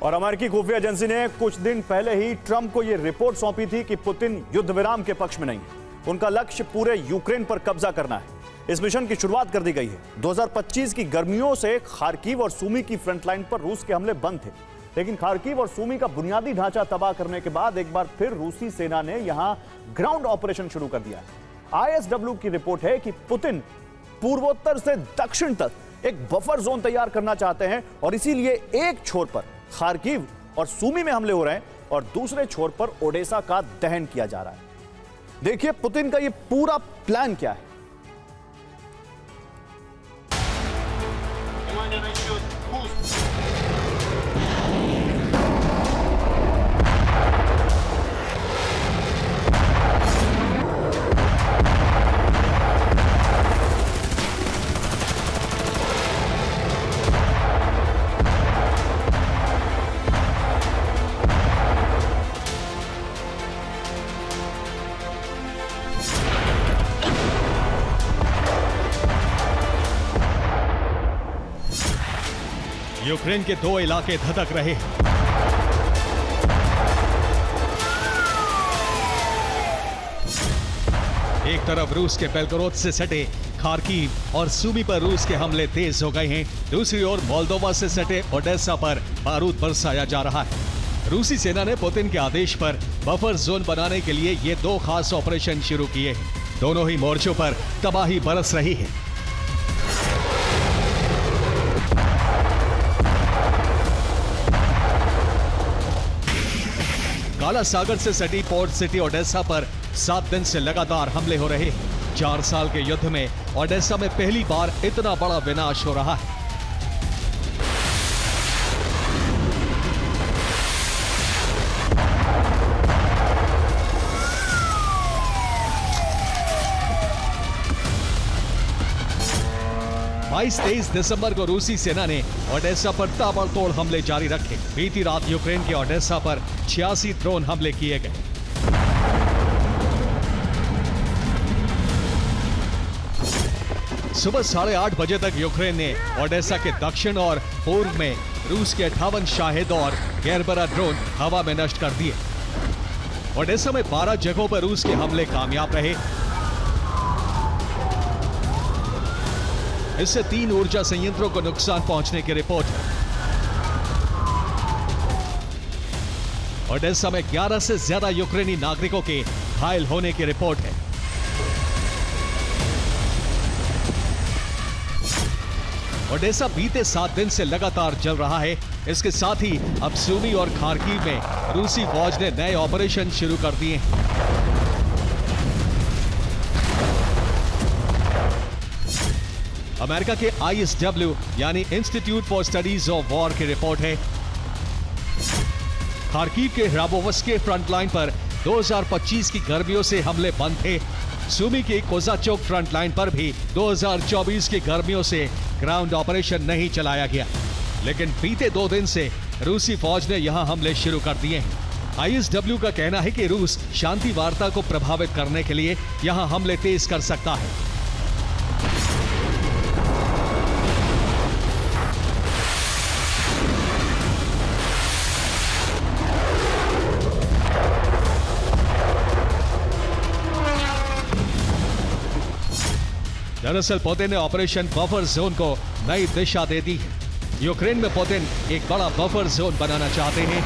और अमेरिकी खुफिया एजेंसी ने कुछ दिन पहले ही ट्रंप को यह रिपोर्ट सौंपी थी कि पुतिन युद्ध विराम के पक्ष में नहीं है। उनका लक्ष्य पूरे यूक्रेन पर कब्जा करना है। इस मिशन की शुरुआत कर दी गई है। 2025 की गर्मियों से खार्किव और सूमी की फ्रंटलाइन पर रूस के हमले बंद थे, लेकिन खार्किव और सूमी का बुनियादी ढांचा तबाह करने के बाद एक बार फिर रूसी सेना ने यहां ग्राउंड ऑपरेशन शुरू कर दिया है। ISW की रिपोर्ट है कि पुतिन पूर्वोत्तर से दक्षिण तक एक बफर जोन तैयार करना चाहते हैं और इसीलिए एक छोर पर खार्किव और सूमी में हमले हो रहे हैं और दूसरे छोर पर ओडेसा का दहन किया जा रहा है। देखिए पुतिन का यह पूरा प्लान क्या है। यूक्रेन के दो इलाके धधक रहे हैं। एक तरफ रूस के बेलगोरोद से सटे खार्किव और सूमी पर रूस के हमले तेज हो गए हैं। दूसरी ओर मोल्दोवा से सटे ओडेसा पर बारूद बरसाया जा रहा है। रूसी सेना ने पुतिन के आदेश पर बफर जोन बनाने के लिए ये दो खास ऑपरेशन शुरू किए हैं। दोनों ही मोर्चों पर तबाही बरस रही है। काला सागर से सटी पोर्ट सिटी ओडेसा पर 7 दिन से लगातार हमले हो रहे हैं। 4 साल के युद्ध में ओडेसा में पहली बार इतना बड़ा विनाश हो रहा है। बाईस 23 दिसंबर को रूसी सेना ने ओडेसा पर ताबड़तोड़ हमले जारी रखे। बीती रात यूक्रेन के ओडेसा पर 86 ड्रोन हमले किए गए। सुबह 8:30 बजे तक यूक्रेन ने ओडेसा के दक्षिण और पूर्व में रूस के 58 शाहिद और गेरबरा ड्रोन हवा में नष्ट कर दिए। ओडेसा में 12 जगहों पर रूस के हमले कामयाब रहे। इससे 3 ऊर्जा संयंत्रों को नुकसान पहुंचने की रिपोर्ट है। ओडेसा में 11 से ज्यादा यूक्रेनी नागरिकों के घायल होने की रिपोर्ट है। ओडेसा बीते 7 दिन से लगातार जल रहा है। इसके साथ ही अब सूमी और खार्किव में रूसी फौज ने नए ऑपरेशन शुरू कर दिए हैं। अमेरिका के ISW यानी institute for studies of war की रिपोर्ट है। खार्किव के ह्राबोवस्के फ्रंटलाइन पर 2025 की गर्मियों से हमले बंद थे। सूमी की कोजाचोक फ्रंटलाइन पर भी 2024 की गर्मियों से ग्राउंड ऑपरेशन नहीं चलाया गया, लेकिन बीते 2 दिन से रूसी फौज ने यहां हमले शुरू कर दिए हैं। ISW का कहना है कि रूस शांति वार्ता को प्रभावित करने के लिए यहां हमले तेज कर सकता है। दरअसल पुतिन ने ऑपरेशन बफर जोन को नई दिशा दे दी है। यूक्रेन में पुतिन एक बड़ा बफर जोन बनाना चाहते हैं।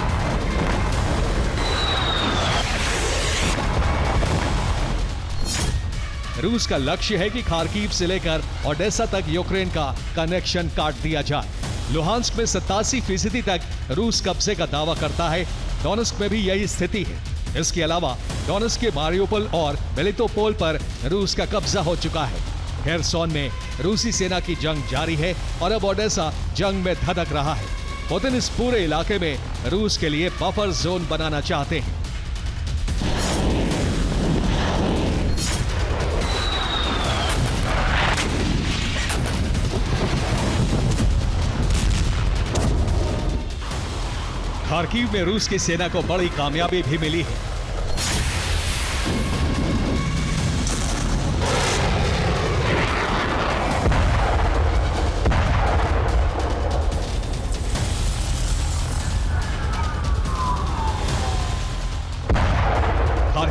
रूस का लक्ष्य है कि खार्किव से लेकर ओडेसा तक यूक्रेन का कनेक्शन काट दिया जाए। लुहांस्क में 87% तक रूस कब्जे का दावा करता है। डोनेस्क में भी यही स्थिति है। इसके अलावा डोनेस्क के मारियोपोल और मेलिटोपोल पर रूस का कब्जा हो चुका है। हेरसोन में रूसी सेना की जंग जारी है और अब ओडेसा जंग में धधक रहा है। पुतिन इस पूरे इलाके में रूस के लिए बफर जोन बनाना चाहते हैं। खार्किव में रूस की सेना को बड़ी कामयाबी भी मिली है।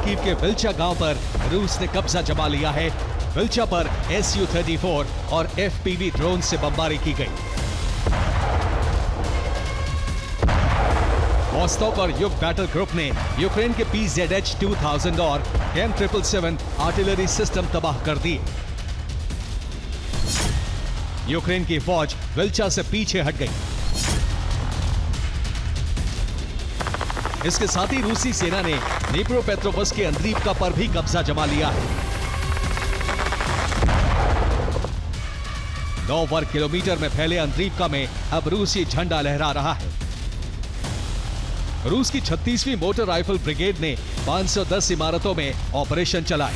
खार्किव के विल्चा गांव पर रूस ने कब्जा जमा लिया है। विल्चा पर Su-34 और FPV ड्रोन से बमबारी की गई। वॉस्टॉक और युग बैटल ग्रुप ने यूक्रेन के PZH-2000 और M777 आर्टिलरी सिस्टम तबाह कर दिए। यूक्रेन की फौज विल्चा से पीछे हट गई। इसके साथ ही रूसी सेना ने नीप्रोपेट्रोवस्क के अंद्रीवका पर भी कब्जा जमा लिया है। 9 वर्ग किलोमीटर में फैले अंद्रीवका में अब रूसी झंडा लहरा रहा है। रूस की 36वीं मोटर राइफल ब्रिगेड ने 510 इमारतों में ऑपरेशन चलाए।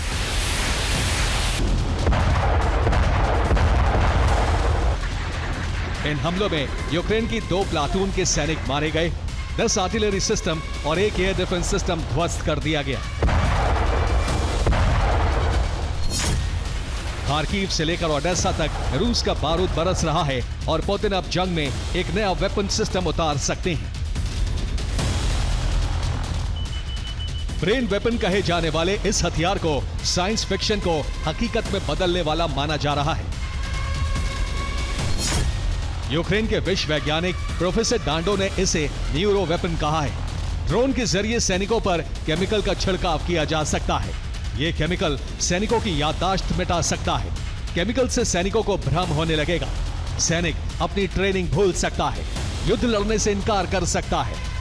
इन हमलों में यूक्रेन की 2 प्लाटून के सैनिक मारे गए, 10 आर्टिलरी सिस्टम और 1 एयर डिफेंस सिस्टम ध्वस्त कर दिया गया। खार्किव से लेकर ओडेसा तक रूस का बारूद बरस रहा है और पुतिन अब जंग में एक नया वेपन सिस्टम उतार सकते हैं। ब्रेन वेपन कहे जाने वाले इस हथियार को साइंस फिक्शन को हकीकत में बदलने वाला माना जा रहा है। यूक्रेन के विश्व वैज्ञानिक प्रोफेसर डांडो ने इसे न्यूरो वेपन कहा है। ड्रोन के जरिए सैनिकों पर केमिकल का छिड़काव किया जा सकता है। यह केमिकल सैनिकों की याददाश्त मिटा सकता है। केमिकल से सैनिकों को भ्रम होने लगेगा। सैनिक अपनी ट्रेनिंग भूल सकता है, युद्ध लड़ने से इनकार कर सकता है।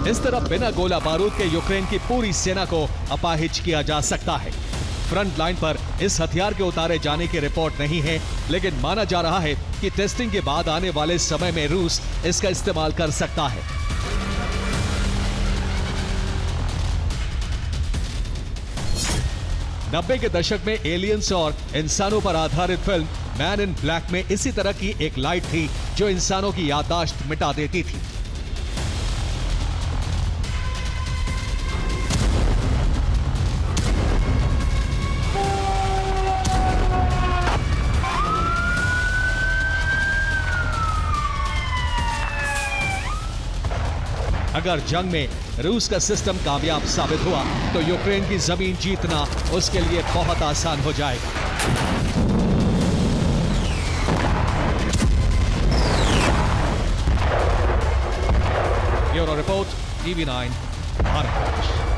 इस तरह बिना गोला बारूद के यूक्रेन की पूरी सेना को अपाहिज किया जा सकता है। फ्रंट लाइन पर इस हथियार के उतारे जाने की रिपोर्ट नहीं है, लेकिन माना जा रहा है कि टेस्टिंग के बाद आने वाले समय में रूस इसका इस्तेमाल कर सकता है। नब्बे के दशक में एलियंस और इंसानों पर आधारित फिल्म मैन इन ब्लैक में इसी तरह की एक लाइट थी जो इंसानों की याददाश्त मिटा देती थी। अगर जंग में रूस का सिस्टम कामयाब साबित हुआ तो यूक्रेन की जमीन जीतना उसके लिए बहुत आसान हो जाएगा। Bureau report, TV9 Bharat.